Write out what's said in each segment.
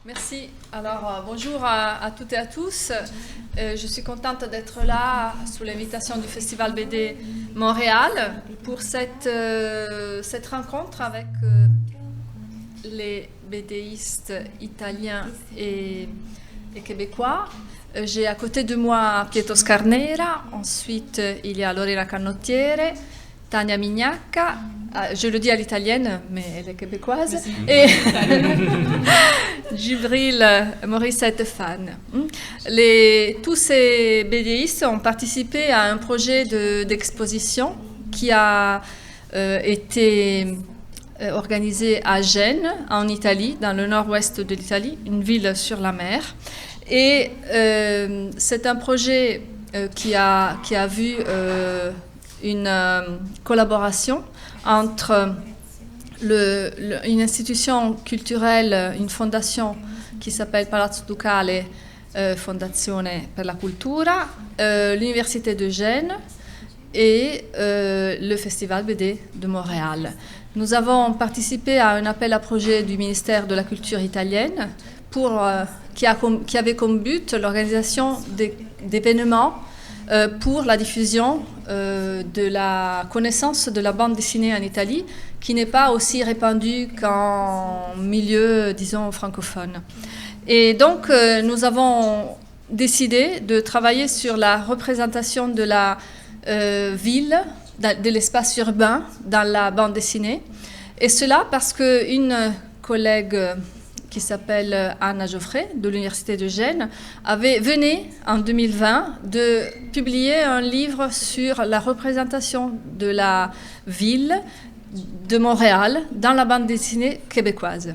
Merci. Alors, bonjour à toutes et à tous. Je suis contente d'être là sous l'invitation du Festival BD Montréal pour cette rencontre avec les BDistes italiens et québécois. J'ai à côté de moi Pietro Scarnera, ensuite il y a Lorena Canottiere, Tania Mignacca, je le dis à l'italienne, mais elle est québécoise, et Djibril Morissette Fan. Tous ces BDistes ont participé à un projet d'exposition qui a été organisé à Gênes, en Italie, dans le nord-ouest de l'Italie, une ville sur la mer. Et c'est un projet qui a vu une collaboration entre une institution culturelle, une fondation qui s'appelle Palazzo Ducale Fondazione per la Cultura, l'Université de Gênes et le Festival BD de Montréal. Nous avons participé à un appel à projet du ministère de la Culture italienne qui avait comme but l'organisation d'événements pour la diffusion de la connaissance de la bande dessinée en Italie, qui n'est pas aussi répandue qu'en milieu, disons, francophone. Et donc, nous avons décidé de travailler sur la représentation de la ville, de l'espace urbain dans la bande dessinée. Et cela parce qu'une collègue qui s'appelle Anna Geoffrey, de l'Université de Gênes, venait en 2020 de publier un livre sur la représentation de la ville de Montréal dans la bande dessinée québécoise.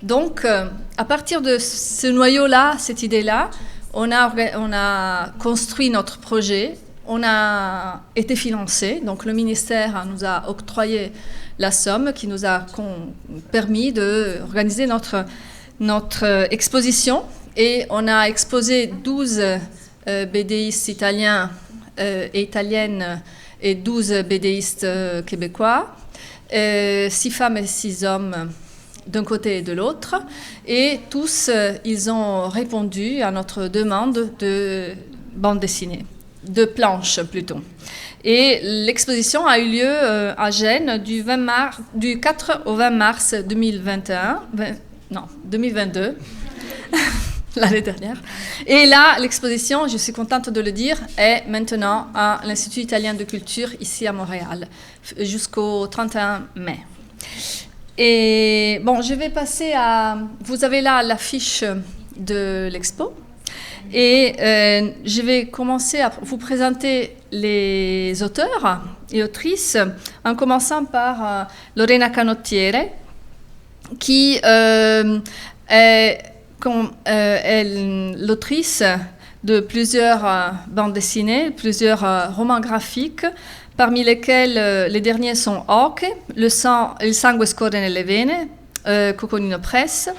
Donc, à partir de ce noyau-là, cette idée-là, on a construit notre projet, on a été financé, donc le ministère nous a octroyé la somme qui nous a permis d'organiser notre exposition, et on a exposé 12 BDistes italiens et italiennes et 12 BDistes québécois, 6 femmes et 6 hommes d'un côté et de l'autre, et tous ils ont répondu à notre demande de bande dessinée, de planche plutôt. Et l'exposition a eu lieu à Gênes du 4 au 20 mars 2022, l'année dernière. Et là, l'exposition, je suis contente de le dire, est maintenant à l'Institut italien de culture ici à Montréal, jusqu'au 31 mai. Et bon, je vais passer à... Vous avez là l'affiche de l'expo. Et je vais commencer à vous présenter les auteurs et autrices, en commençant par Lorena Canottiere, qui est l'autrice de plusieurs bandes dessinées, plusieurs romans graphiques, parmi lesquels les derniers sont Oche, Il sangue scorre nelle vene, Coconino Press.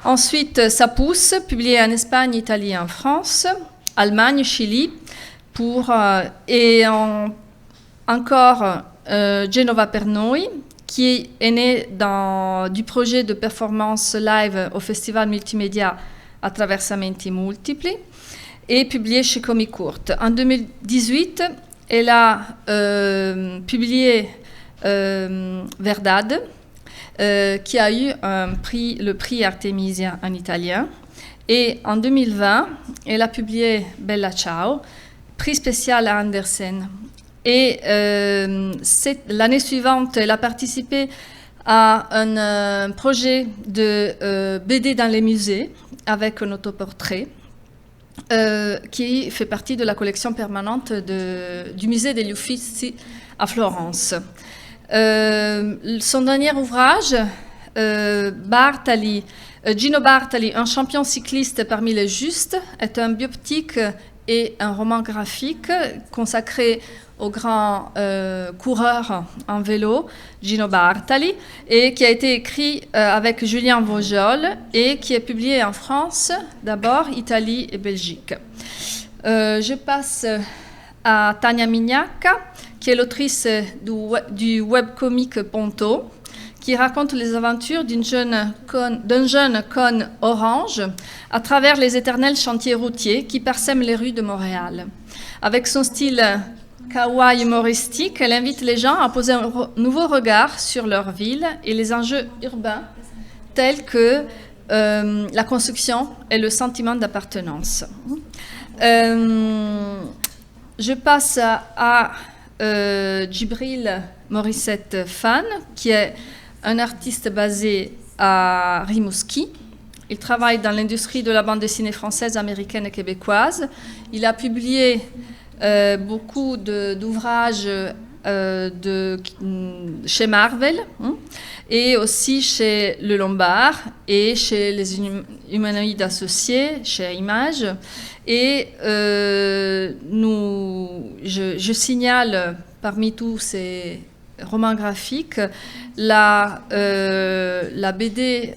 Ensuite, Ça pousse, publié en Espagne, Italie et en France, Allemagne, Chili, et encore Genova per noi, qui est né du projet de performance live au Festival Multimédia Attraversamenti Multipli et publié chez Comicourt. En 2018, elle a publié Verdad, qui a eu le prix Artemisia en italien. Et en 2020, elle a publié Bella Ciao, prix spécial à Andersen. Et l'année suivante, elle a participé à un projet de BD dans les musées avec un autoportrait qui fait partie de la collection permanente du musée degli Uffizi à Florence. Son dernier ouvrage, Gino Bartali, un champion cycliste parmi les justes, est un bioptique et un roman graphique consacré au grand coureur en vélo, Gino Bartali, et qui a été écrit avec Julien Vaugeol et qui est publié en France, d'abord, Italie et Belgique. Je passe à Tania Mignacca, qui est l'autrice du webcomic Ponto, qui raconte les aventures d'un jeune cône orange à travers les éternels chantiers routiers qui parsèment les rues de Montréal. Avec son style kawaii humoristique, elle invite les gens à poser un nouveau regard sur leur ville et les enjeux urbains tels que la construction et le sentiment d'appartenance. Je passe à Djibril Morissette Fan, qui est un artiste basé à Rimouski. Il travaille dans l'industrie de la bande dessinée française, américaine et québécoise. Il a publié beaucoup d'ouvrages chez Marvel et aussi chez Le Lombard et chez les Humanoïdes Associés, chez Image. Et je signale parmi tous ces romans graphiques la BD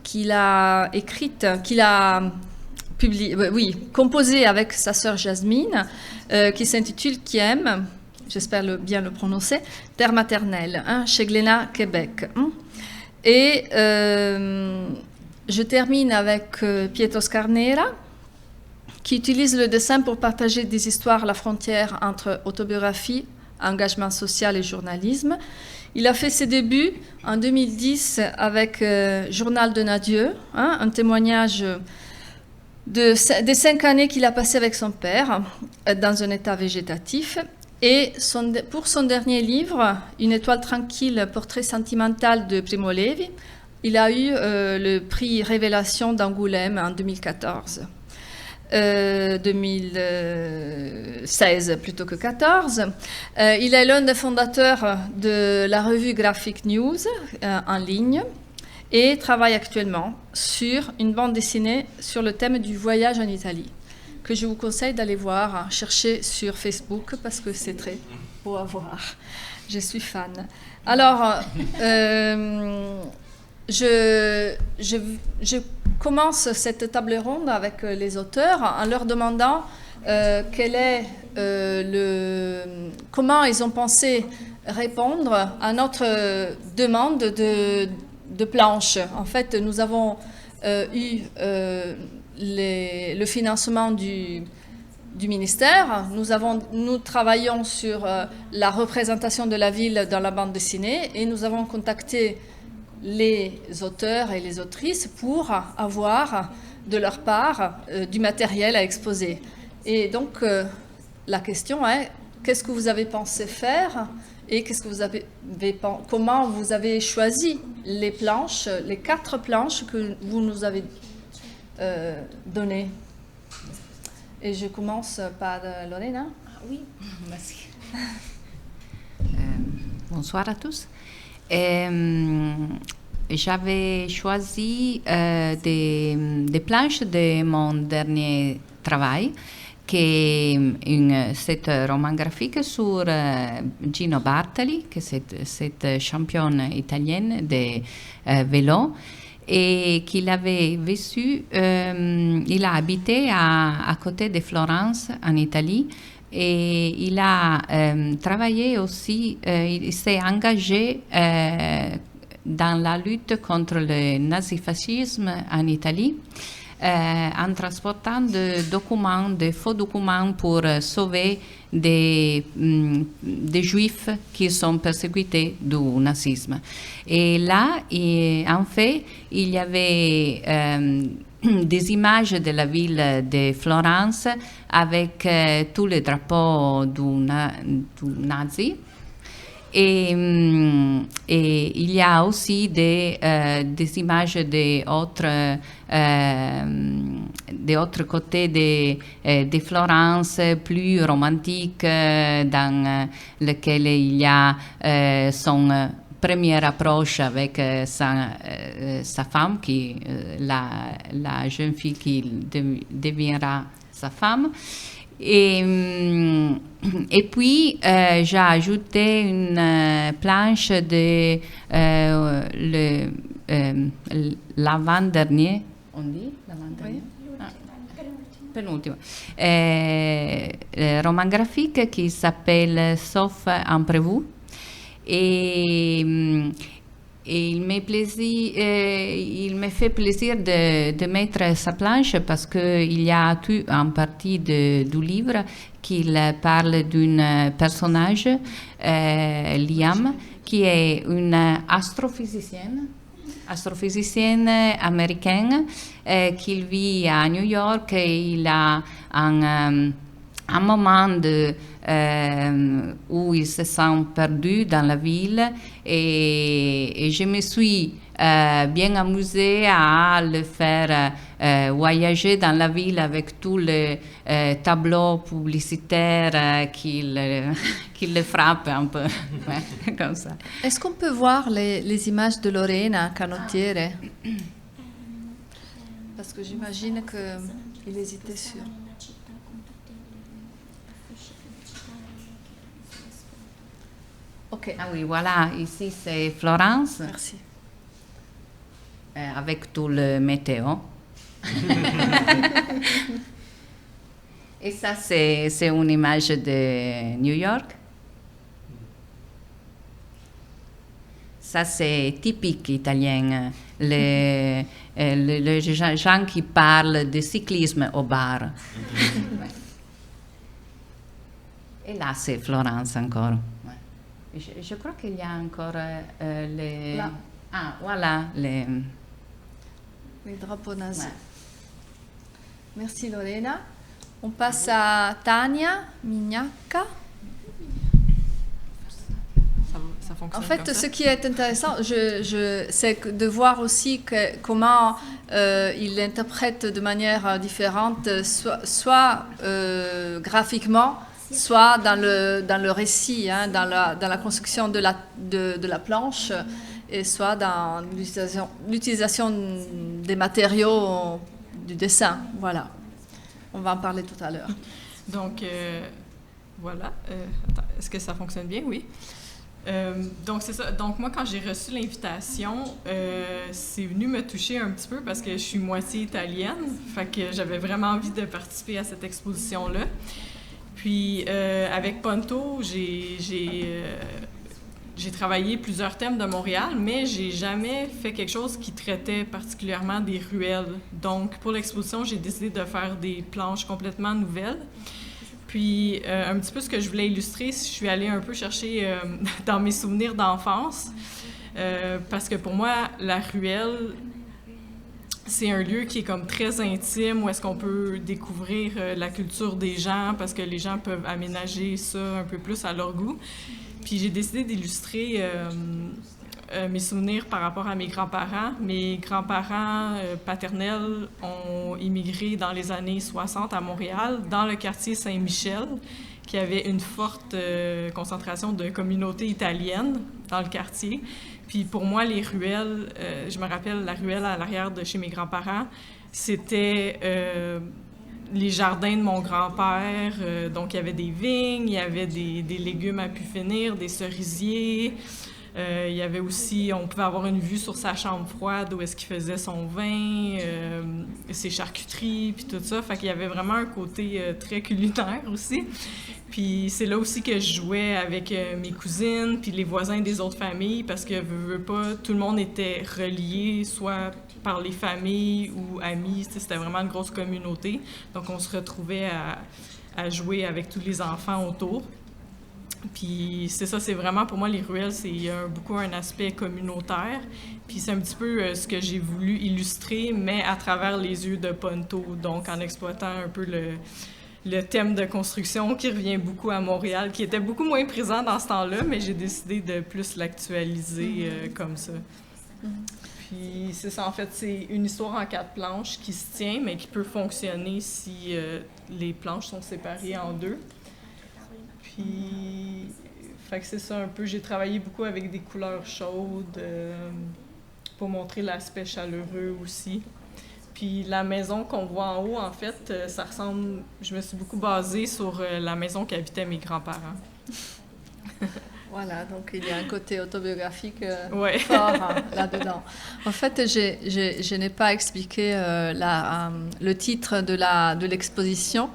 qu'il a écrite, qu'il a composée avec sa sœur Jasmine, qui s'intitule Qui aime, j'espère bien le prononcer, Terre maternelle, chez Glénat, Québec. Et je termine avec Pietro Scarnera, qui utilise le dessin pour partager des histoires à la frontière entre autobiographie, engagement social et journalisme. Il a fait ses débuts en 2010 avec Journal de Nadieu, un témoignage des 5 années qu'il a passées avec son père dans un état végétatif. Et pour son dernier livre, Une étoile tranquille, portrait sentimental de Primo Levi, il a eu le prix Révélation d'Angoulême en 2014. 2016 plutôt que 2014. Il est l'un des fondateurs de la revue Graphic News en ligne et travaille actuellement sur une bande dessinée sur le thème du voyage en Italie, que je vous conseille d'aller voir, chercher sur Facebook parce que c'est très beau à voir. Je suis fan. Alors, je commence cette table ronde avec les auteurs en leur demandant comment ils ont pensé répondre à notre demande de planche. En fait, nous avons eu le financement du ministère. Nous travaillons sur la représentation de la ville dans la bande dessinée et nous avons contacté les auteurs et les autrices pour avoir de leur part du matériel à exposer. Et donc, la question est, qu'est-ce que vous avez pensé faire et comment vous avez choisi les planches, les 4 planches que vous nous avez données. Et je commence par Lorena. Oui, merci. Bonsoir à tous. J'avais choisi des planches de mon dernier travail, qui est cet roman graphique sur Gino Bartali, qui est cette championne italienne de vélo, et qu'il avait vécu, il a habité à côté de Florence, en Italie, et il a travaillé aussi, il s'est engagé dans la lutte contre le nazifascisme en Italie, en transportant des faux documents pour sauver des juifs qui sont persécutés du nazisme. Et là, en fait, il y avait des images de la ville de Florence avec tous les drapeaux du nazi. Et il y a aussi des images de autres côtés de Florence, plus romantiques, dans lequel il y a son première approche avec sa femme, la jeune fille qui deviendra sa femme. Et puis, j'ai ajouté une planche de l'avant-dernier. On dit l'avant-dernier? Oui. Penultimo. Roman graphique qui s'appelle Sauf imprévu. Et il me fait plaisir de mettre sa planche parce qu'il y a tout en partie du livre qui parle d'un personnage, Liam, qui est une astrophysicienne américaine qui vit à New York et il a un moment où il se sent perdu dans la ville et je me suis bien amusée à le faire voyager dans la ville avec tous les tableaux publicitaires qui le frappent un peu, ouais, comme ça. Est-ce qu'on peut voir les images de Lorena Canottiere? Parce que j'imagine qu'il hésitait sur... Ok. Ah oui, voilà, ici c'est Florence. Merci. Avec tout le météo. Et ça, c'est une image de New York. Ça, c'est typique italien. Les gens qui parlent de cyclisme au bar. Et là, c'est Florence encore. Je crois qu'il y a encore les... Là. Ah, voilà, les drapeaux nazis. Ouais. Merci Lorena. On passe à Tania Mignacca. Ça fonctionne En fait, comme ça. ce qui est intéressant, c'est de voir aussi comment il interprète de manière différente, soit graphiquement, soit dans le récit, hein, dans la construction de la planche, et soit dans l'utilisation des matériaux du dessin. Voilà. On va en parler tout à l'heure. Donc, voilà. Attends, est-ce que ça fonctionne bien? Oui. Donc, c'est ça. Donc, moi, quand j'ai reçu l'invitation, c'est venu me toucher un petit peu parce que je suis moitié italienne. Fait que j'avais vraiment envie de participer à cette exposition-là. Puis, avec Ponto, j'ai travaillé plusieurs thèmes de Montréal, mais j'ai jamais fait quelque chose qui traitait particulièrement des ruelles. Donc, pour l'exposition, j'ai décidé de faire des planches complètement nouvelles. Puis, un petit peu ce que je voulais illustrer, je suis allée un peu chercher dans mes souvenirs d'enfance, parce que pour moi, la ruelle, c'est un lieu qui est comme très intime, où est-ce qu'on peut découvrir la culture des gens, parce que les gens peuvent aménager ça un peu plus à leur goût. Puis j'ai décidé d'illustrer mes souvenirs par rapport à mes grands-parents. Mes grands-parents paternels ont immigré dans les années 60 à Montréal, dans le quartier Saint-Michel, qui avait une forte concentration de communautés italiennes dans le quartier. Puis pour moi, les ruelles, je me rappelle la ruelle à l'arrière de chez mes grands-parents, c'était les jardins de mon grand-père. Donc il y avait des vignes, il y avait des légumes à pu finir, des cerisiers. Il y avait aussi, on pouvait avoir une vue sur sa chambre froide où est-ce qu'il faisait son vin, ses charcuteries, puis tout ça. Fait qu'il y avait vraiment un côté très culinaire aussi. Puis c'est là aussi que je jouais avec mes cousines, puis les voisins des autres familles, parce que, veux pas, tout le monde était relié, soit par les familles ou amis. C'était vraiment une grosse communauté. Donc on se retrouvait à jouer avec tous les enfants autour. Puis c'est ça, c'est vraiment, pour moi, les ruelles, c'est beaucoup un aspect communautaire. Puis c'est un petit peu ce que j'ai voulu illustrer, mais à travers les yeux de Ponto, donc en exploitant un peu le thème de construction qui revient beaucoup à Montréal, qui était beaucoup moins présent dans ce temps-là, mais j'ai décidé de plus l'actualiser comme ça. Puis c'est ça, en fait, c'est une histoire en 4 planches qui se tient, mais qui peut fonctionner si les planches sont séparées en 2. Puis, fait que c'est ça un peu. J'ai travaillé beaucoup avec des couleurs chaudes pour montrer l'aspect chaleureux aussi. Puis la maison qu'on voit en haut, en fait, ça ressemble... Je me suis beaucoup basée sur la maison qu'habitaient mes grands-parents. Voilà, donc il y a un côté autobiographique Ouais. fort là-dedans. En fait, je n'ai pas expliqué le titre de l'exposition.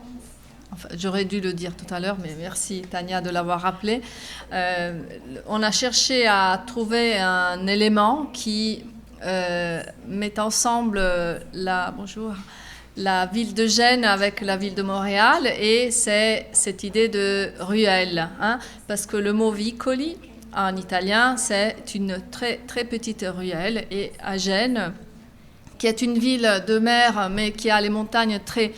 Enfin, j'aurais dû le dire tout à l'heure, mais merci Tania de l'avoir rappelé. On a cherché à trouver un élément qui met ensemble la ville de Gênes avec la ville de Montréal, et c'est cette idée de ruelle, hein, parce que le mot vicoli en italien, c'est une très, très petite ruelle, et à Gênes, qui est une ville de mer, mais qui a les montagnes très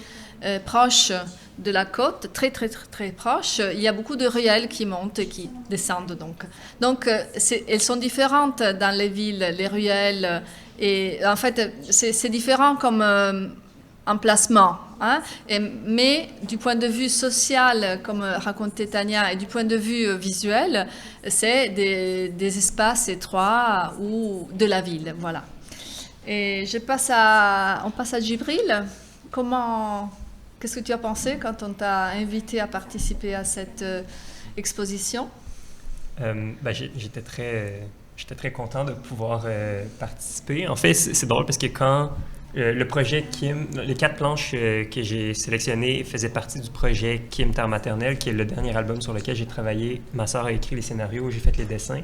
proches de la côte, très, très, très, très proches, il y a beaucoup de ruelles qui montent et qui descendent. Donc elles sont différentes dans les villes, les ruelles, et en fait, c'est différent comme emplacement, hein, mais du point de vue social, comme racontait Tania, et du point de vue visuel, c'est des espaces étroits ou de la ville, voilà. Et on passe à Djibril. Qu'est-ce que tu as pensé quand on t'a invité à participer à cette exposition? J'étais très content de pouvoir participer. En fait, c'est drôle parce que quand le projet Kim, les 4 planches que j'ai sélectionnées faisaient partie du projet Kim Terre maternelle, qui est le dernier album sur lequel j'ai travaillé. Ma sœur a écrit les scénarios, j'ai fait les dessins.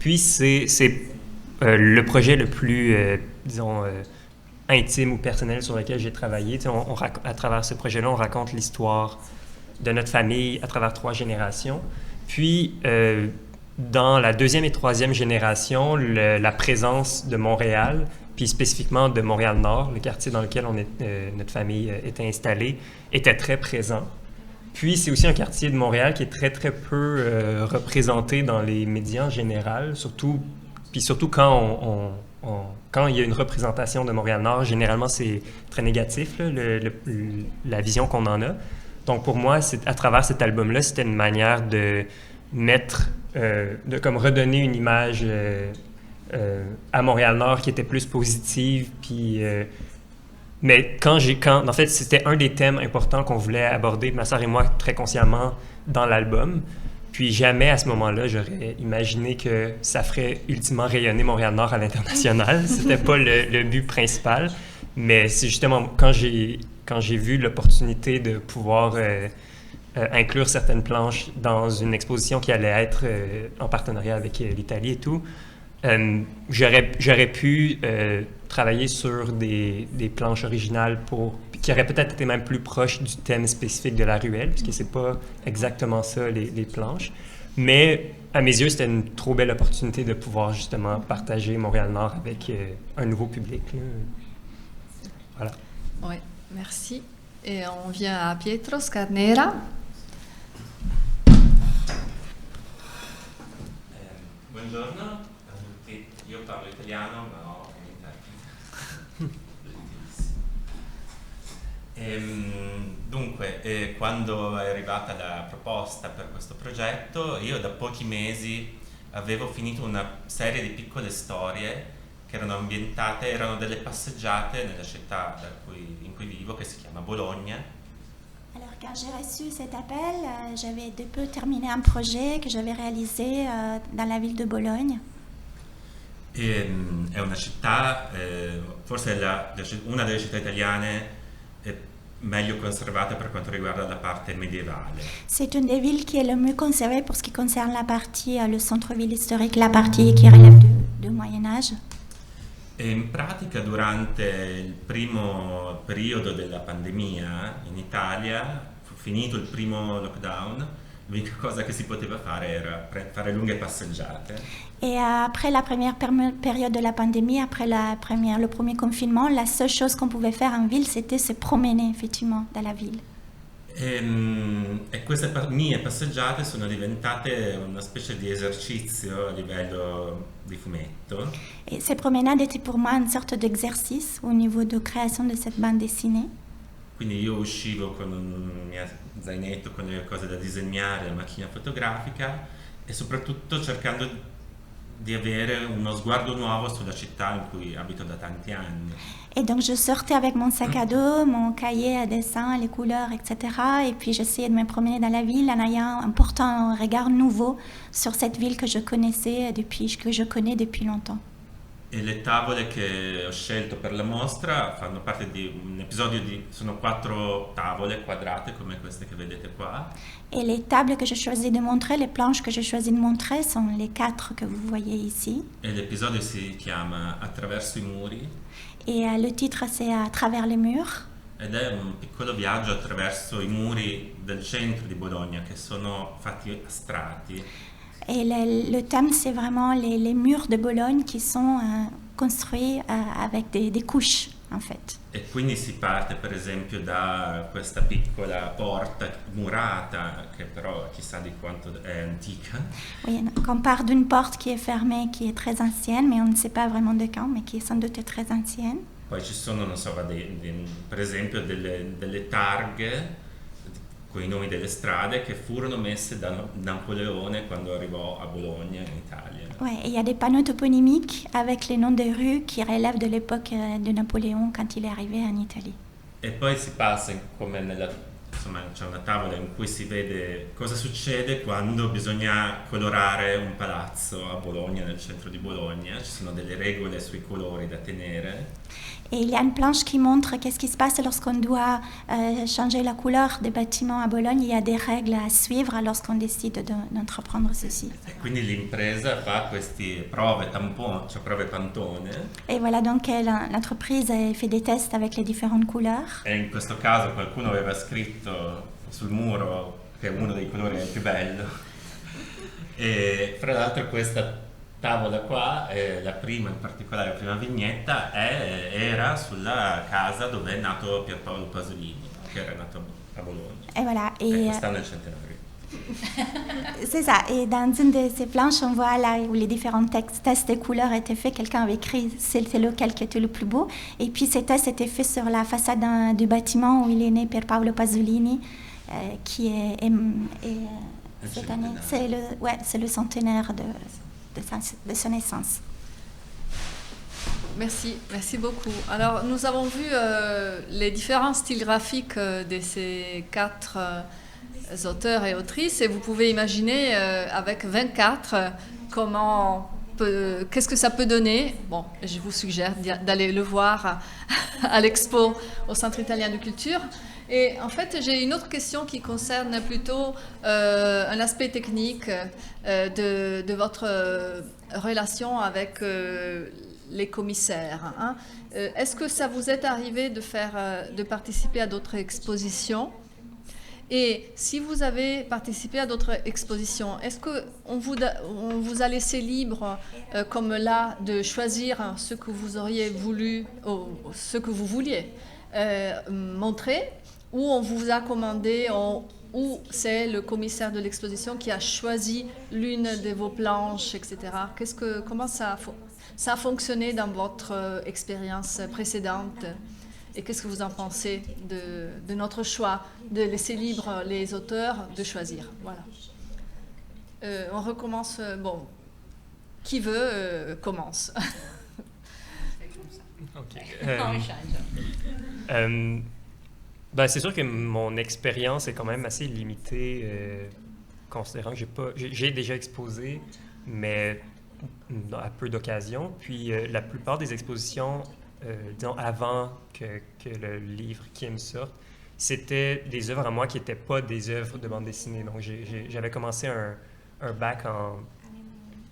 Puis c'est le projet le plus, disons, intime ou personnel sur lequel j'ai travaillé. À travers ce projet-là, on raconte l'histoire de notre famille à travers 3 générations. Puis, dans la 2e et 3e génération, la présence de Montréal, puis spécifiquement de Montréal-Nord, le quartier dans lequel notre famille était installée, était très présent. Puis, c'est aussi un quartier de Montréal qui est très, très peu représenté dans les médias en général, surtout quand il y a une représentation de Montréal-Nord, généralement, c'est très négatif, là, la vision qu'on en a. Donc, pour moi, à travers cet album-là, c'était une manière de comme redonner une image à Montréal-Nord qui était plus positive. Puis, mais en fait, c'était un des thèmes importants qu'on voulait aborder, ma sœur et moi, très consciemment, dans l'album. Puis jamais à ce moment-là, j'aurais imaginé que ça ferait ultimement rayonner Montréal-Nord à l'international. C'était pas le but principal, mais c'est justement quand j'ai vu l'opportunité de pouvoir inclure certaines planches dans une exposition qui allait être en partenariat avec l'Italie et tout, j'aurais pu travailler sur des planches originales qui auraient peut-être été même plus proches du thème spécifique de la ruelle, puisque c'est pas exactement ça, les planches. Mais à mes yeux, c'était une trop belle opportunité de pouvoir justement partager Montréal-Nord avec un nouveau public, là. Voilà. Oui, merci. Et on vient à Pietro Scarnera. Buongiorno a tutti, io parlo italiano ma ho un interprete. Dunque, quando è arrivata la proposta per questo progetto, io da pochi mesi avevo finito una serie di piccole storie che erano delle passeggiate nella città in cui vivo, che si chiama Bologna. Alors, quand j'ai reçu cet appel, j'avais de peu terminé un projet que j'avais réalisé dans la ville de Bologne. È una città, forse una delle città italiane meglio conservata per quanto riguarda la parte medievale. C'est une des villes qui est le mieux conservée pour ce qui concerne la partie, le centre-ville historique, la partie qui relève du Moyen-Âge. E in pratica durante il primo periodo della pandemia in Italia, finito il primo lockdown, l'unica cosa che si poteva fare era fare lunghe passeggiate. Et après la première période de la pandémie, après le premier confinement, la seule chose qu'on pouvait faire en ville, c'était se promener effectivement dans la ville. E queste mie passeggiate sono diventate una specie di esercizio a livello di fumetto. Et ces promenades étaient pour moi une sorte d'exercice au niveau de création de cette bande dessinée. Quindi io uscivo con un mio zainetto con le cose da disegnare, la macchina fotografica e soprattutto cercando di avere uno sguardo nuovo sulla città in cui abito da tanti anni. Et donc je sortais avec mon sac à dos, mon cahier à dessin, les couleurs, etc. Et puis j'essayais de me promener dans la ville en portant un regard nouveau sur cette ville que je connais depuis longtemps. E le tavole che ho scelto per la mostra fanno parte di un episodio sono 4 tavole quadrate come queste che vedete qua. Et les tables que j'ai choisi de montrer, les planches que j'ai choisi de montrer sont les 4 que vous voyez ici. E l'episodio si chiama Attraverso i muri Et le titre, c'est À travers les murs. ed è un piccolo viaggio attraverso i muri del centro di Bologna che sono fatti a strati. Et le thème, c'est vraiment les murs de Bologne qui sont construits avec des couches, en fait. E quindi si parte per esempio da questa piccola porta murata che però chissà di quanto è antica. Oui, donc on part d'une porte qui est fermée, qui est très ancienne, mais on ne sait pas vraiment de quand, mais qui est sans doute très ancienne. Poi ci sono, non so, per esempio delle targhe con i nomi delle strade che furono messe da Napoleone quando arrivò a Bologna in Italia. Ouais, et il y a des panneaux toponymiques avec les noms des rues qui relèvent de l'époque de Napoléon quand il est arrivé en Italie. E poi si passa come insomma, c'è una tavola in cui si vede cosa succede quando bisogna colorare un palazzo a Bologna, nel centro di Bologna. Ci sono delle regole sui colori da tenere. Et il y a une planche qui montre qu'est-ce qui se passe lorsqu'on doit changer la couleur des bâtiments à Bologne. Il y a des règles à suivre lorsqu'on décide d'entreprendre ceci. E quindi l'impresa fa queste prove tampone, cioè prove pantone. Et voilà, donc l'entreprise a fait des tests avec les différentes couleurs. E in questo caso qualcuno aveva scritto sul muro che uno dei colori è il più bello. E fra l'altro questa tavola qua, la prima in particolare, la prima vignetta, era sulla casa dove è nato Pierpaolo Pasolini, che era nato a Bologna. Et voilà. E quest'anno è il centenario. C'est ça. Et dans une de ces planches, on voit là où les différents tests de couleurs étaient faits. Quelqu'un avait écrit c'est lequel qui était le plus beau. Et puis ces tests étaient faits sur la façade du bâtiment où il est né, Pierpaolo Pasolini, qui est cette année. C'est le centenaire de sa naissance. Merci beaucoup. Alors, nous avons vu les différents styles graphiques de ces 4 auteurs et autrices, et vous pouvez imaginer avec 24 qu'est-ce que ça peut donner. Bon, je vous suggère d'aller le voir à l'expo au Centre italien de culture. Et en fait, j'ai une autre question qui concerne plutôt un aspect technique de votre relation avec les commissaires. Hein. Est-ce que ça vous est arrivé de participer à d'autres expositions? Et si vous avez participé à d'autres expositions, est-ce qu'on vous a laissé libre, comme là, de choisir ce que vous auriez voulu, ce que vous vouliez montrer, ou on vous a commandé, ou c'est le commissaire de l'exposition qui a choisi l'une de vos planches, etc. Comment ça a fonctionné dans votre expérience précédente? Et qu'est-ce que vous en pensez de notre choix de laisser libre les auteurs de choisir? Voilà. On recommence. Bon, qui veut commence. OK. Ben, c'est sûr que mon expérience est quand même assez limitée, considérant que j'ai déjà exposé, mais à peu d'occasions. Puis la plupart des expositions, disons avant que le livre Kim sorte, c'était des œuvres à moi qui n'étaient pas des œuvres de bande dessinée. Donc j'avais commencé un bac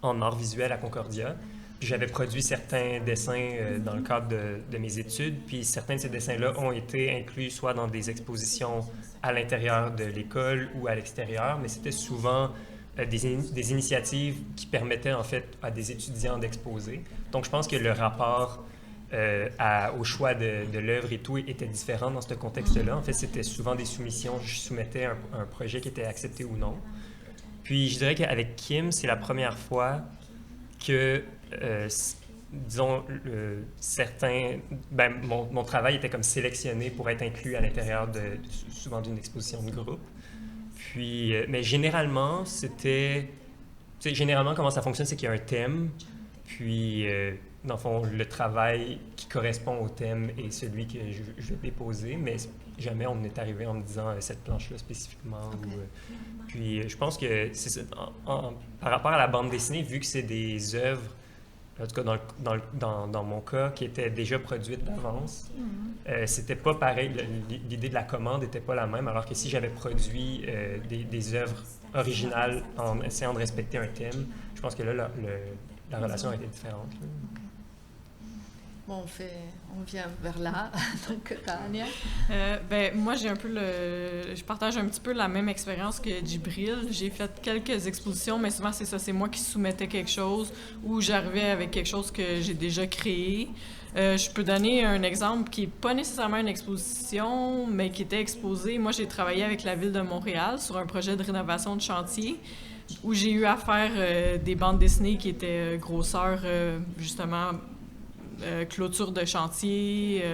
en art visuel à Concordia. J'avais produit certains dessins dans le cadre de mes études, puis certains de ces dessins-là ont été inclus soit dans des expositions à l'intérieur de l'école ou à l'extérieur, mais c'était souvent des initiatives qui permettaient en fait à des étudiants d'exposer. Donc je pense que le rapport au choix de l'œuvre et tout était différent dans ce contexte-là. En fait, c'était souvent des soumissions. Je soumettais un projet qui était accepté ou non. Puis je dirais qu'avec Kim, c'est la première fois que disons, mon travail était comme sélectionné pour être inclus à l'intérieur souvent d'une exposition de groupe. Puis, mais généralement, comment ça fonctionne, c'est qu'il y a un thème, puis, dans le fond, le travail qui correspond au thème est celui que je vais déposer, mais jamais on est arrivé en me disant cette planche-là spécifiquement. Okay. Puis, je pense que par rapport à la bande dessinée, vu que c'est des œuvres en tout cas dans mon cas, qui était déjà produite d'avance. C'était pas pareil, l'idée de la commande n'était pas la même, alors que si j'avais produit des œuvres originales en essayant de respecter un thème, je pense que là, la relation était différente. Bon, on vient vers là. Donc, Tania. Moi, je partage un petit peu la même expérience que Djibril. J'ai fait quelques expositions, mais souvent, c'est ça, c'est moi qui soumettais quelque chose ou j'arrivais avec quelque chose que j'ai déjà créé. Je peux donner un exemple qui n'est pas nécessairement une exposition, mais qui était exposé. Moi, j'ai travaillé avec la Ville de Montréal sur un projet de rénovation de chantier où j'ai eu à faire des bandes dessinées qui étaient grosseur, justement, clôture de chantier,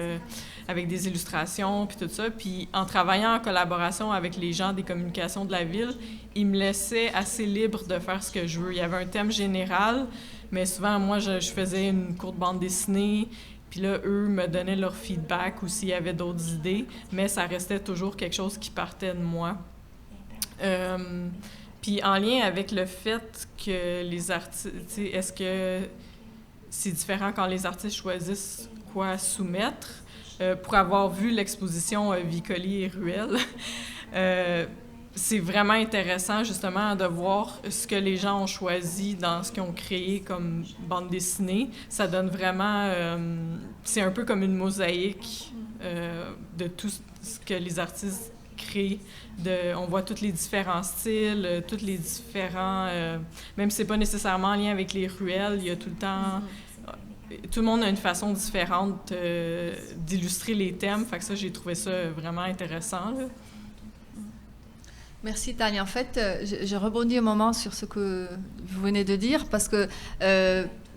avec des illustrations, puis tout ça. Puis en travaillant en collaboration avec les gens des communications de la ville, ils me laissaient assez libre de faire ce que je veux. Il y avait un thème général, mais souvent, moi, je faisais une courte bande dessinée, puis là, eux me donnaient leur feedback ou s'il y avait d'autres idées, mais ça restait toujours quelque chose qui partait de moi. Puis en lien avec le fait que les artistes... Est-ce que c'est différent quand les artistes choisissent quoi soumettre? Pour avoir vu l'exposition Vicoli et Ruelle, c'est vraiment intéressant justement de voir ce que les gens ont choisi dans ce qu'ils ont créé comme bande dessinée. Ça donne vraiment... c'est un peu comme une mosaïque de tout ce que les artistes créent. On voit tous les différents styles, tous les différents... même si c'est pas nécessairement en lien avec les ruelles, il y a tout le temps... Tout le monde a une façon différente d'illustrer les thèmes. Fait que ça, j'ai trouvé ça vraiment intéressant, là. Merci Tania. En fait, je rebondis un moment sur ce que vous venez de dire parce que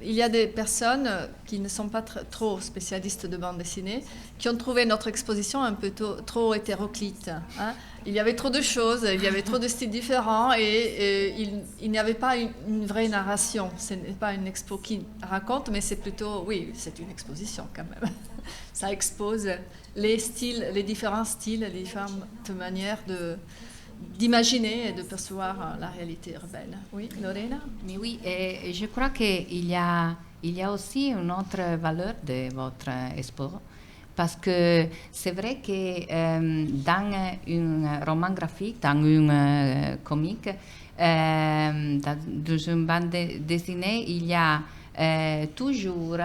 il y a des personnes qui ne sont pas trop spécialistes de bande dessinée qui ont trouvé notre exposition un peu trop hétéroclite. Hein. Il y avait trop de choses, il y avait trop de styles différents et il n'y avait pas une vraie narration. Ce n'est pas une expo qui raconte, mais c'est plutôt, oui, c'est une exposition quand même. Ça expose les styles, les différents styles, les différentes manières d'imaginer et de percevoir la réalité urbaine. Oui, Lorena? Mais oui, et je crois qu'il y a aussi une autre valeur de votre expo, parce que c'est vrai que dans un roman graphique, dans une comique, dans une bande dessinée, il y a toujours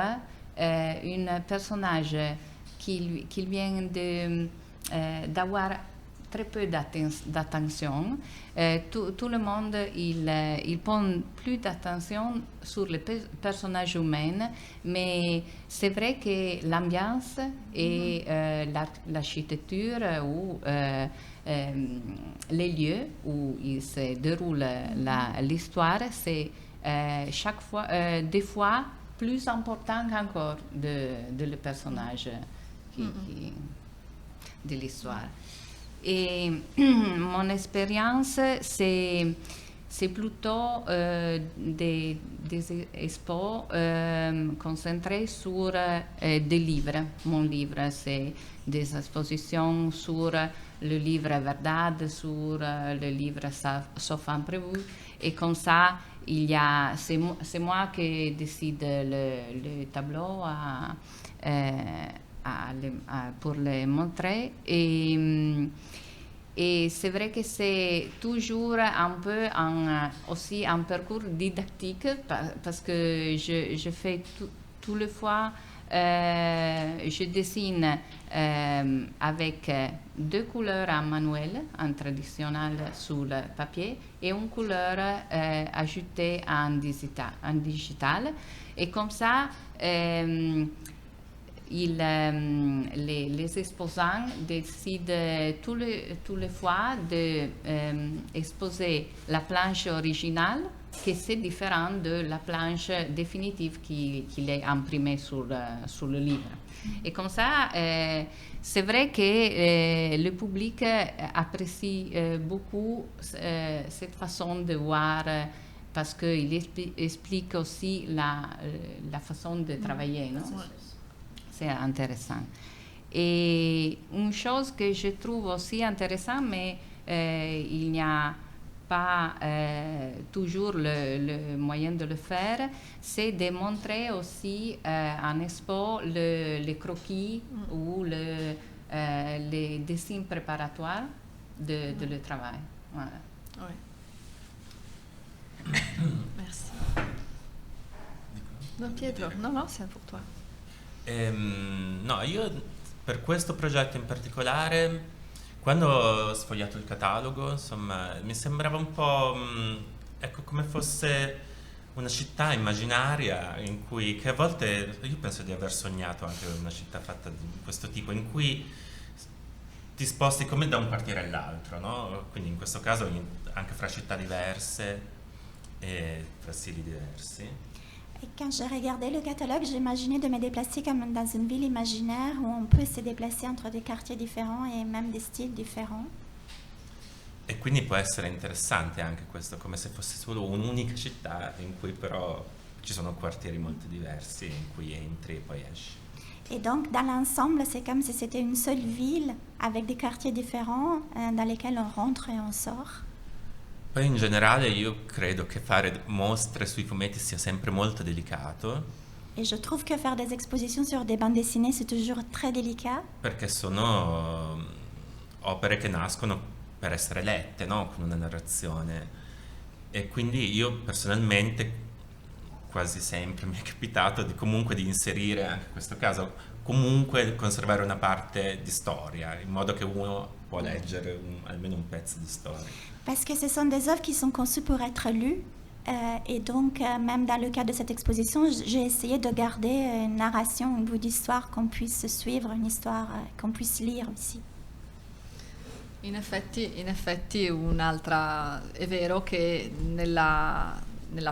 un personnage qui vient d'avoir très peu d'attention. Tout le monde, il prend plus d'attention sur les personnages humains, mais c'est vrai que l'ambiance et l'architecture ou les lieux où il se déroule l'histoire, c'est chaque fois, des fois, plus important qu'encore de le personnage de l'histoire. Et mon expérience, c'est plutôt des expos concentrées sur des livres. Mon livre, c'est des expositions sur le livre Verdad, sur le livre Sauf imprévu. Et comme ça, c'est moi qui décide le tableau pour les montrer. Et c'est vrai que c'est toujours un peu aussi un parcours didactique parce que je fais tout le fois, je dessine avec 2 couleurs en manuel, en traditionnel sur le papier, et une couleur ajoutée en digital. Et comme ça, les exposants décident tous les fois d'exposer la planche originale, que c'est différent de la planche définitive qu'il est imprimée sur le livre. Et comme ça, c'est vrai que le public apprécie beaucoup cette façon de voir, parce qu'il explique aussi la façon de travailler, non? C'est intéressant. Et une chose que je trouve aussi intéressante, mais il n'y a pas toujours le moyen de le faire, c'est de montrer aussi en expo les croquis ou les dessins préparatoires de le travail. Voilà. Oui. Merci. No, Pietro, no, c'est pour toi. No, io per questo progetto in particolare, quando ho sfogliato il catalogo, insomma, mi sembrava un po', ecco, come fosse una città immaginaria in cui, che a volte, io penso di aver sognato anche una città fatta di questo tipo, in cui ti sposti come da un quartiere all'altro, no? Quindi in questo caso anche fra città diverse e fra stili diversi. Et quand je regardais le catalogue, j'imaginais de me déplacer comme dans une ville imaginaire où on peut se déplacer entre des quartiers différents et même des styles différents. E quindi può essere interessante anche questo, come se fosse solo un'unica città in cui però ci sono quartieri molto diversi in cui entri e poi esci. Et donc, dans l'ensemble, c'est comme si c'était une seule ville avec des quartiers différents dans lesquels on rentre et on sort. Poi in generale io credo che fare mostre sui fumetti sia sempre molto delicato. Et je trouve que faire des expositions sur des bandes dessinées, c'est toujours très délicat. Perché sono opere che nascono per essere lette, no? Con una narrazione. E quindi io personalmente quasi sempre mi è capitato comunque di inserire, anche in questo caso, comunque conservare una parte di storia, in modo che uno può leggere almeno un pezzo di storia. Parce que ce sont des œuvres qui sont conçues pour être lues. Et donc, même dans le cas de cette exposition, j'ai essayé de garder une narration, un bout d'histoire qu'on puisse suivre, une histoire qu'on puisse lire aussi. In effetti un'altra, è vero che nella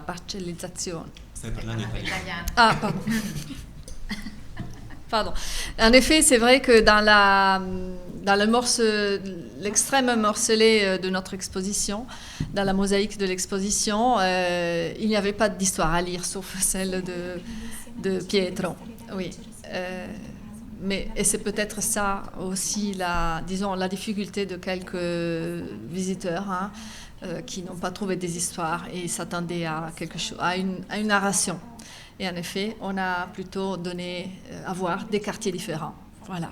parcellizzazione. Stai parlando italiano? Ah, pardon. Pardon. En effet, c'est vrai que dans l'extrême morcelé de notre exposition, dans la mosaïque de l'exposition, il n'y avait pas d'histoire à lire, sauf celle de Pietro. Oui. Et c'est peut-être ça aussi la difficulté de quelques visiteurs qui n'ont pas trouvé des histoires et s'attendaient à quelque chose, à une narration. Et en effet, on a plutôt donné à voir des quartiers différents. Voilà.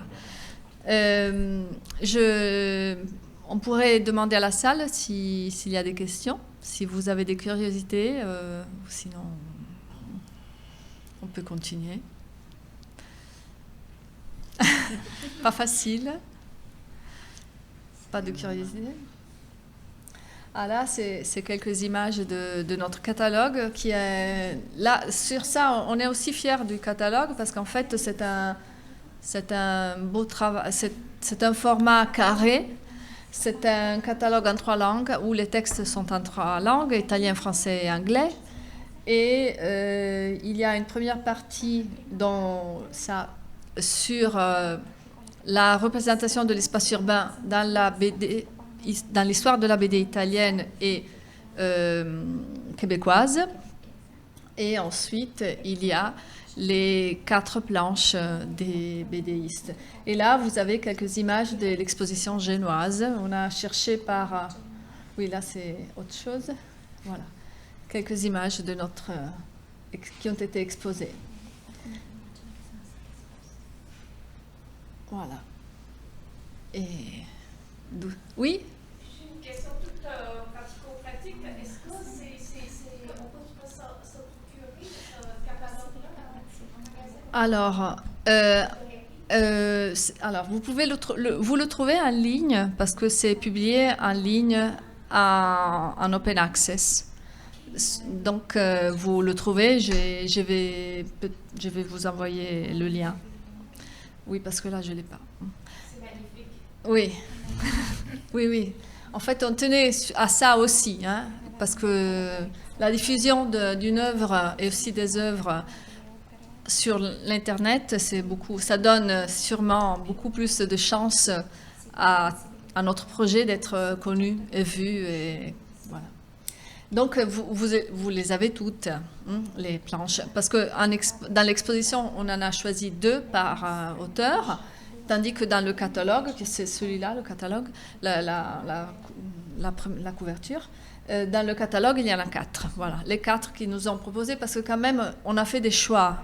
On pourrait demander à la salle s'il y a des questions, si vous avez des curiosités, ou sinon on peut continuer. Pas facile. Pas de curiosité. Ah là, c'est quelques images de notre catalogue qui est là. Sur ça, on est aussi fiers du catalogue parce qu'en fait, c'est un beau travail. C'est un format carré. C'est un catalogue en 3 langues où les textes sont en 3 langues, italien, français et anglais. Et il y a une première partie sur la représentation de l'espace urbain dans la BD. Dans l'histoire de la BD italienne et québécoise. Et ensuite, il y a les 4 planches des BDistes. Et là, vous avez quelques images de l'exposition génoise. On a cherché par... oui, là, c'est autre chose. Voilà. Quelques images de qui ont été exposées. Voilà. Et... Oui? Une question toute pratico-pratique. Est-ce que on peut se procurer ce catalogue-là en magasin? Alors, vous pouvez vous le trouvez en ligne parce que c'est publié en ligne en open access. Donc, vous le trouvez. Je vais vous envoyer le lien. Oui, parce que là, je ne l'ai pas. C'est magnifique. Oui. Oui. En fait, on tenait à ça aussi, parce que la diffusion d'une œuvre et aussi des œuvres sur l'Internet, ça donne sûrement beaucoup plus de chances à notre projet d'être connu et vu. Et voilà. Donc, vous les avez toutes, les planches, parce que dans l'exposition, on en a choisi 2 par auteur. Tandis que dans le catalogue, que c'est celui-là, le catalogue, la couverture. Dans le catalogue, il y en a 4. Voilà, les 4 qui nous ont proposés, parce que quand même, on a fait des choix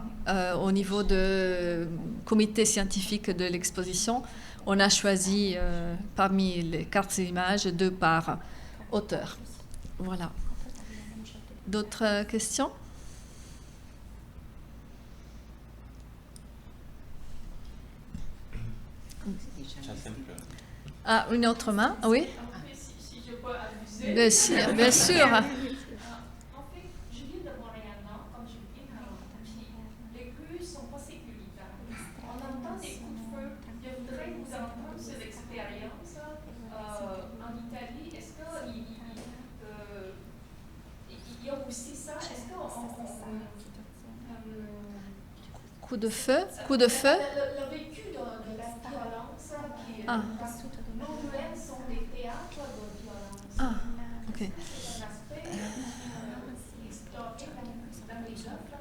au niveau du comité scientifique de l'exposition. On a choisi parmi les 4 images 2 par auteur. Voilà. D'autres questions? Ah, une autre main? Oui? Si je peux abuser. Bien sûr. En fait, je viens de Montréal, non? Comme je viens de puis les rues ne sont pas sécuritaires. On entend des coups de feu. Je voudrais vous entendre sur l'expérience en Italie. Est-ce qu'il y a aussi ça? Est-ce qu'on... Coup de feu? Coup de feu? Le vécu de la violence qui est... Nos ruelles sont des théâtres de violence. Ah, ok. C'est un aspect historique dans les œuvres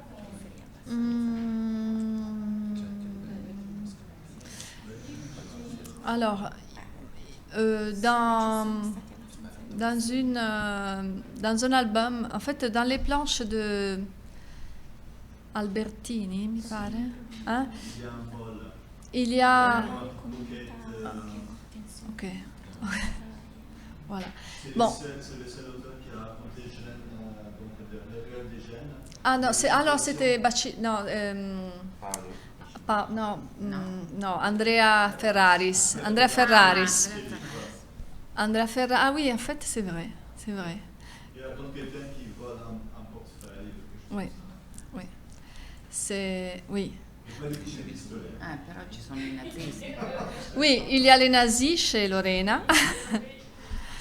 qu'on... Alors, dans un album, en fait, dans les planches de Albertini, mi pare, hein? Il y a... Ok. Voilà. Bon. C'est le seul auteur qui a raconté Gênes, donc le ruelle des Gênes. Ah non, alors c'était non, non, Andrea Ferraris. Andrea Ferraris. Ah oui, en fait, c'est vrai. Il raconte quelqu'un qui vole un portefeuille. Oui, oui. Oui. Ah, però ci sono i nazisti. Oui, il y a les nazis chez Lorena.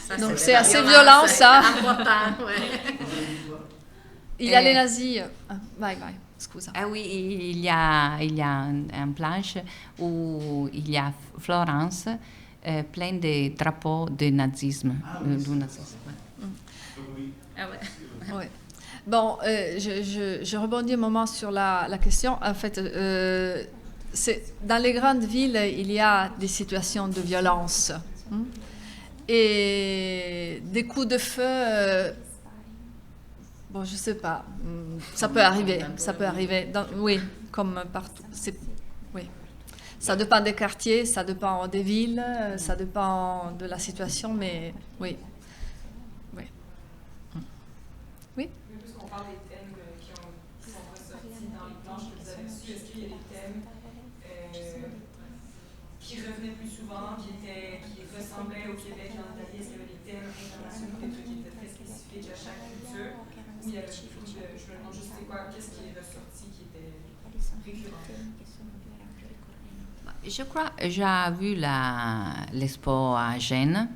Ça, Donc de c'est la assez violence violent ça. Important, ouais. Il y a les nazis. Vai, scusa. Ah oui, il y a une planche où il y a Florence plein de drapeaux du nazisme. Du nazisme. Ah ouais. Oui. Bon, je rebondis un moment sur la question. En fait, dans les grandes villes, il y a des situations de violence. Et des coups de feu, bon, je ne sais pas, ça peut arriver. Oui, comme partout. Oui. Ça dépend des quartiers, ça dépend des villes, ça dépend de la situation, mais oui. Oui. Puisqu'on parle des thèmes qui sont ressortis dans les planches que vous avez reçues, est-ce qu'il y a des thèmes qui revenaient plus souvent, qui ressemblaient au Québec et en Italie? Est-ce qu'il y avait des thèmes internationaux, des trucs qui étaient très spécifiques à chaque culture? Ou il y avait beaucoup de... Je me demande juste, c'est quoi, qu'est-ce qui est ressorti qui était récurrent? Je crois que j'ai vu l'expo à Gênes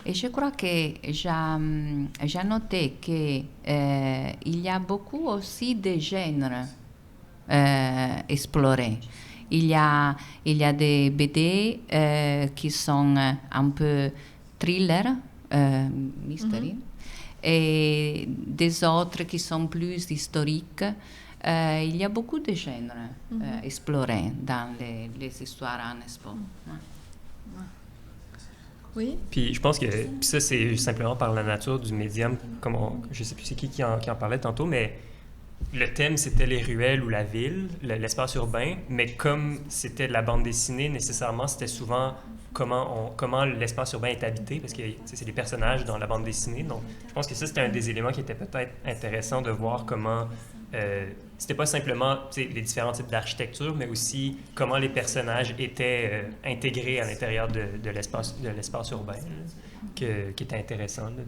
et je crois que j'ai noté qu'il y a beaucoup aussi de genres explorés. Il y a des BD qui sont un peu thriller, mystery, et des autres qui sont plus historiques. Il y a beaucoup de genres explorés dans les histoires en expo. Oui. Puis je pense que ça, c'est simplement par la nature du médium, comme je ne sais plus c'est qui en parlait tantôt, mais le thème, c'était les ruelles ou la ville, l'espace urbain, mais comme c'était de la bande dessinée, nécessairement, c'était souvent comment l'espace urbain est habité, parce que c'est des personnages dans la bande dessinée. Donc, je pense que ça, c'était un des éléments qui était peut-être intéressant de voir comment... c'était pas simplement les différents types d'architecture, mais aussi comment les personnages étaient intégrés à l'intérieur de l'espace urbain, qui était intéressant là,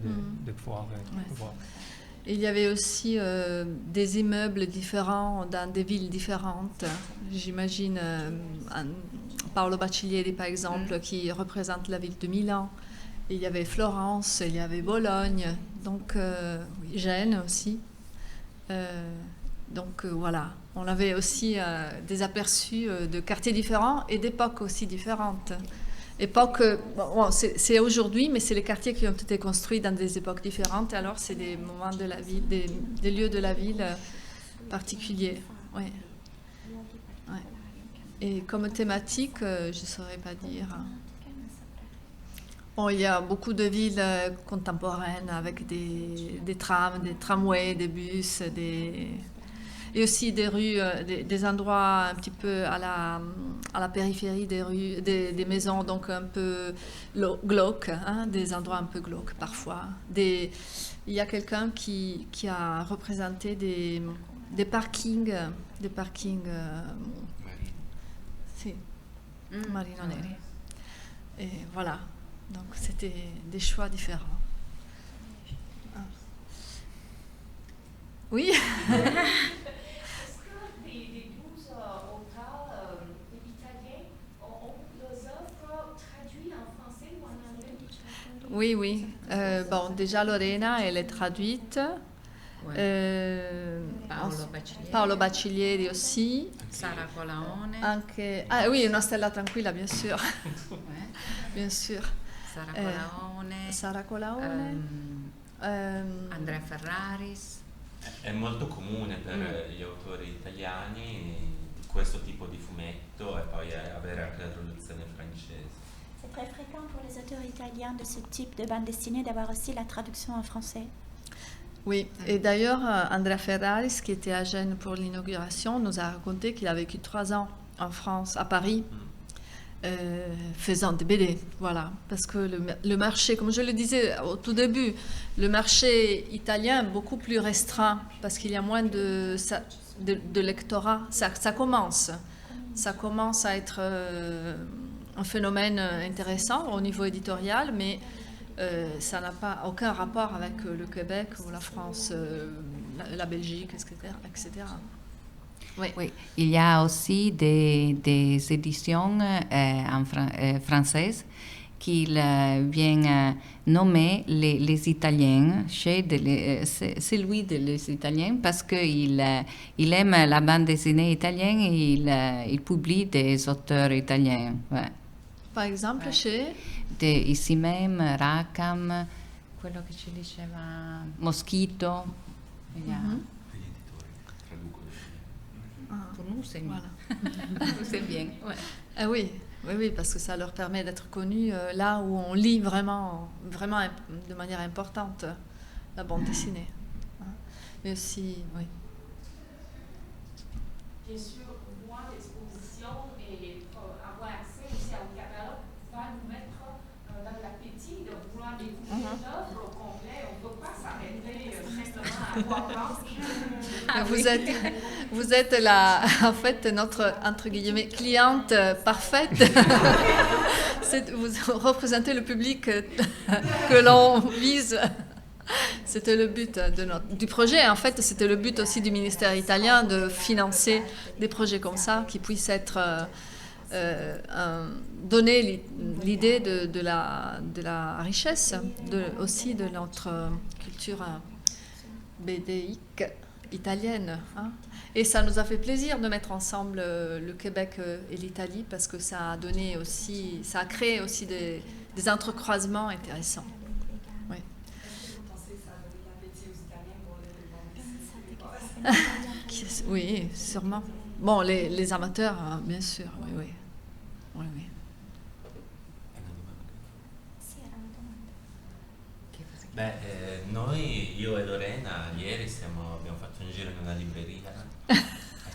de pouvoir voir. Il y avait aussi des immeubles différents dans des villes différentes. J'imagine Paolo Bacciglieri, par exemple, qui représente la ville de Milan. Il y avait Florence, il y avait Bologne, donc Gênes aussi. Donc voilà, on avait aussi des aperçus de quartiers différents et d'époques aussi différentes. C'est aujourd'hui, mais c'est les quartiers qui ont été construits dans des époques différentes. Alors, c'est des moments de la ville, des lieux de la ville particuliers. Ouais. Ouais. Et comme thématique, je ne saurais pas dire. Bon, il y a beaucoup de villes contemporaines avec des trams, des tramways, des bus, et aussi des rues, des endroits un petit peu à la périphérie des rues, des maisons, donc un peu glauques, hein, des endroits un peu glauques parfois. Il y a quelqu'un qui a représenté des parkings, si, Marino Neri. Et voilà, donc c'était des choix différents. Ah. Oui. Est-ce que les 12 auteurs italiens ont leurs œuvres traduites en français ou en anglais? Oui, oui. Bon, déjà Lorena, elle est traduite. Ouais. Paolo Bacciglieri aussi. Sara Colaone. Anche, ah oui, Una stella tranquilla, bien sûr. Ouais. Bien sûr. Sara Colaone. Sara Colaone. Andrea Ferraris. È molto comune per gli autori italiani di questo tipo di fumetto e poi avere anche la traduzione francese. C'est très fréquent pour les auteurs italiens de ce type de bande dessinée d'avoir aussi la traduction en français. Oui, et d'ailleurs, Andrea Ferraris, qui était à Gênes pour l'inauguration, nous a raconté qu'il a vécu 3 ans en France, à Paris, faisant des BD, voilà. Parce que le marché, comme je le disais au tout début, le marché italien est beaucoup plus restreint, parce qu'il y a moins de lectorat. Ça commence à être un phénomène intéressant au niveau éditorial, mais ça n'a pas aucun rapport avec le Québec ou la France, la Belgique, etc. Oui. Oui, il y a aussi des éditions françaises qui viennent nommer les Italiens c'est lui des Italiens parce qu'il aime la bande dessinée italienne et il publie des auteurs italiens. Ouais. Par exemple, chez ici même, Rackham, quello che ci diceva Moschito. Il y a... Gli editori traducono. Pour nous, c'est voilà. c'est bien. Ouais. Ah oui, parce que ça leur permet d'être connus là où on lit vraiment de manière importante la bande dessinée. Hein. Mais aussi, oui. Bien sûr, voir l'exposition et avoir accès aussi au catalogue va nous mettre dans l'appétit de vouloir découvrir l'œuvre au complet. On ne peut pas s'arrêter simplement à voir Vous êtes en fait notre, entre guillemets, cliente parfaite. Vous représentez le public que l'on vise. C'était le but du projet. En fait, c'était le but aussi du ministère italien de financer des projets comme ça qui puissent être donner l'idée de la richesse aussi de notre culture BDique italienne. Hein. Et ça nous a fait plaisir de mettre ensemble le Québec et l'Italie parce que ça a créé aussi des entrecroisements intéressants. Oui. Oui, sûrement. Bon, les amateurs, bien sûr, oui. Io e Lorena ieri abbiamo fatto un giro in una libreria e ci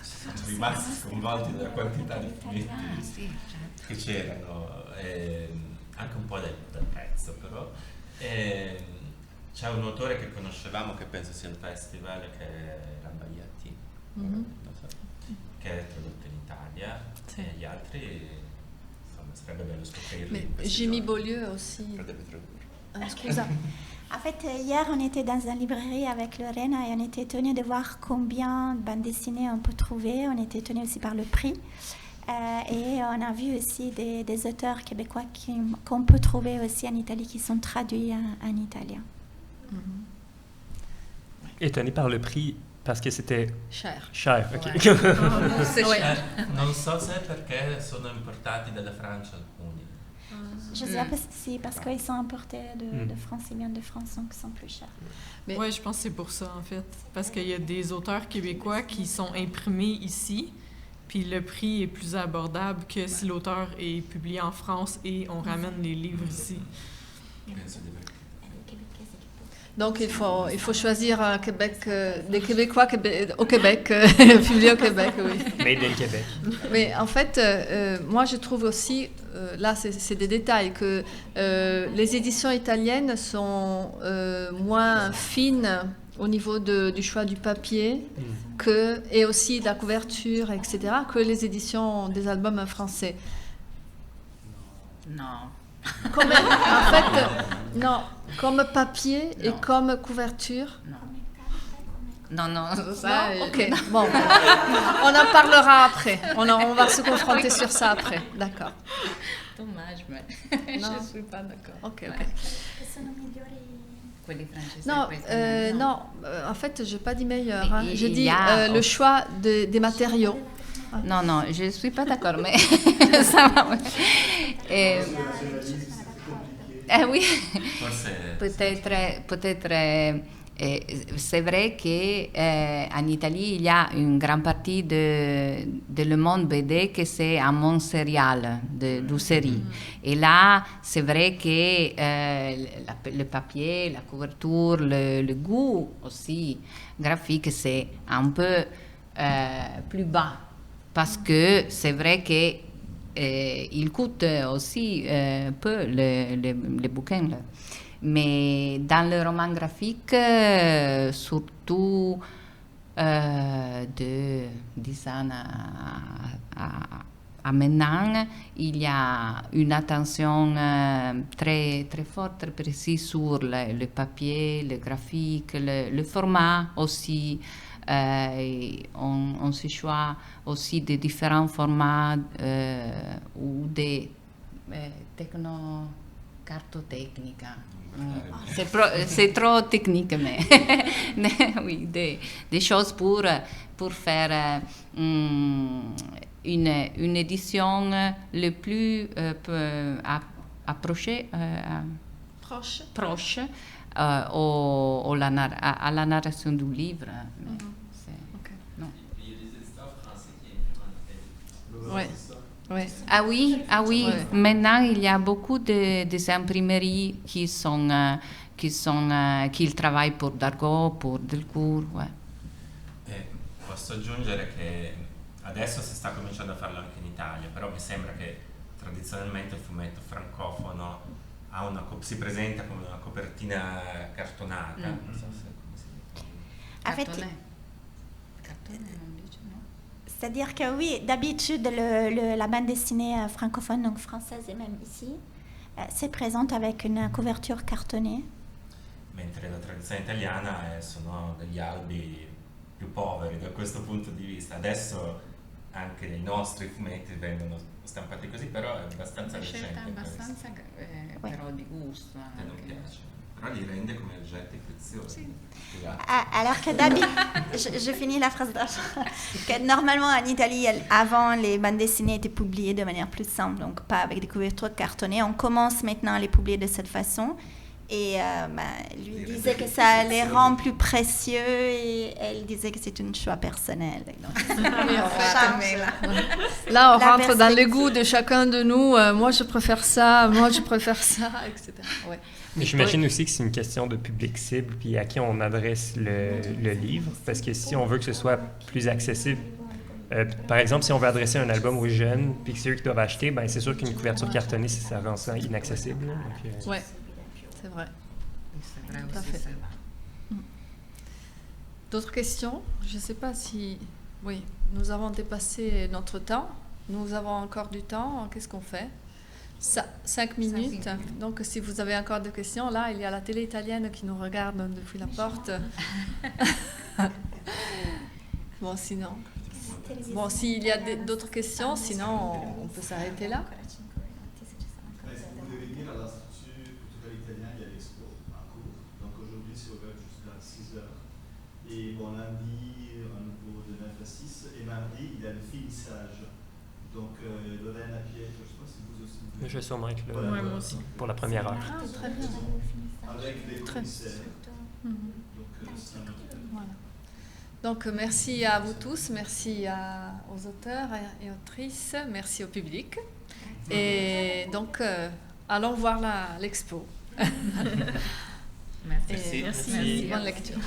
siamo rimasti sconvolti dalla quantità di fumetti che c'erano, anche un po' del prezzo però. C'è un autore che conoscevamo che penso sia il festival, che è Rambayati, che è tradotto in Italia, sì. E gli altri, insomma, sarebbe bello scoprirli. Jimmy Beaulieu aussi. Scusa. En fait, hier, on était dans une librairie avec Lorena et on était étonnés de voir combien de bandes dessinées on peut trouver. On était étonnés aussi par le prix. Et on a vu aussi des auteurs québécois qu'on peut trouver aussi en Italie, qui sont traduits en italien. Étonné par le prix parce que c'était cher. Ok. Ouais. Non so se è perché sono importati dalla Francia alcuni. Je ne sais pas si c'est parce qu'ils sont importés de France, et bien de France, donc ils sont plus chers. Oui, je pense que c'est pour ça, en fait. Parce qu'il y a des auteurs québécois qui sont imprimés ici, puis le prix est plus abordable que si l'auteur est publié en France et on ramène les livres ici. Penso di aver. Donc il faut choisir un Québec, des Québécois au Québec, publiés au Québec, oui. Made in Québec. Mais en fait, moi je trouve aussi, là c'est des détails, que les éditions italiennes sont moins fines au niveau du choix du papier et aussi de la couverture, etc., que les éditions des albums français. Non. En fait, non, comme papier et comme couverture. Non, ça... Non, ok, bon. On en parlera après. On va se confronter sur ça après. D'accord. Dommage, mais Non. je ne suis pas d'accord. Ok. Non, En fait, je n'ai pas dit meilleur. Hein. Mais J'ai il dit y a le choix des matériaux. non, je ne suis pas d'accord, mais ça va. Oui, Forse peut-être c'est vrai qu'en Italie, il y a une grande partie de le monde BD que c'est un monde serial, de série. Et là, c'est vrai que le papier, la couverture, le goût aussi graphique, c'est un peu plus bas. Parce que c'est vrai que il coûte aussi peu les bouquins. Là. Mais dans le roman graphique, surtout de 10 ans à maintenant, il y a une attention très, très forte, très précise sur le papier, le graphique, le format aussi. On se choisit aussi des différents formats ou des cartotechniques. C'est trop technique, mais oui, des choses pour faire une édition le plus approchée, proche à la narration du livre. Il y a des éditeurs français qui impriment en Italie. Oui. Ah oui. Ouais. Maintenant il y a beaucoup de imprimeries qui travaillent pour Dargaud, pour Delcourt. Ouais. Posso aggiungere che adesso si sta cominciando a farlo anche in Italia, però mi sembra che tradizionalmente il fumetto francofono si presenta come una copertina cartonata. Non so se come si dice. En fait, Cartonné, on dit, non? c'est-à-dire que oui, d'habitude, la bande dessinée francophone, donc française et même ici, se présente avec une couverture cartonnée. Mentre la tradizione italiana sono degli albi più poveri da questo punto di vista. Adesso anche i nostri fumetti vengono stampati così, però è abbastanza recente. Abbastanza, però di gusto. E non piace. Però li rende come oggetti preziosi. Sì. Alors que d'habitude, je finis la phrase que normalement en Italie, avant les bandes dessinées étaient publiées de manière plus simple, donc pas avec des couvertures cartonnées. On commence maintenant à les publier de cette façon. Et lui disait que ça les rend plus précieux et elle disait que c'est un choix personnel. Donc, là, on rentre dans les goûts de chacun de nous. Moi, je préfère ça, etc. Ouais. Mais j'imagine aussi que c'est une question de public cible, puis à qui on adresse le livre, parce que si on veut que ce soit plus accessible, par exemple, si on veut adresser un album aux jeunes, puis que c'est eux qui doivent acheter, ben c'est sûr qu'une couverture cartonnée, ça rend ça inaccessible. Donc, ouais. C'est vrai. C'est vrai Tout à aussi, fait. c'est vrai. D'autres questions? Je ne sais pas si... Oui, nous avons dépassé notre temps. Nous avons encore du temps. Qu'est-ce qu'on fait? 5 minutes. Donc, si vous avez encore des questions, là, il y a la télé italienne qui nous regarde depuis la porte. Bon, sinon... Bon, s'il y a d'autres questions, sinon, on peut s'arrêter là. Vous devez venir à l'Institut Portugal Italien, il y a l'expo en cours. Donc aujourd'hui, c'est ouvert jusqu'à 6 heures. Et bon, lundi, à nouveau de 9 à 6. Et mardi, il y a le finissage. Donc Lorraine à Pietro, je ne sais pas si vous aussi. je vais sûrement être là Ouais, moi aussi. pour la première heure. Ah, très bien. Avec les commissaires. Mhm. Donc c'est un autre thème. Voilà. Donc, merci à vous tous, merci aux auteurs et autrices, merci au public. Et donc, allons voir l'expo. Merci. Merci. Bonne lecture.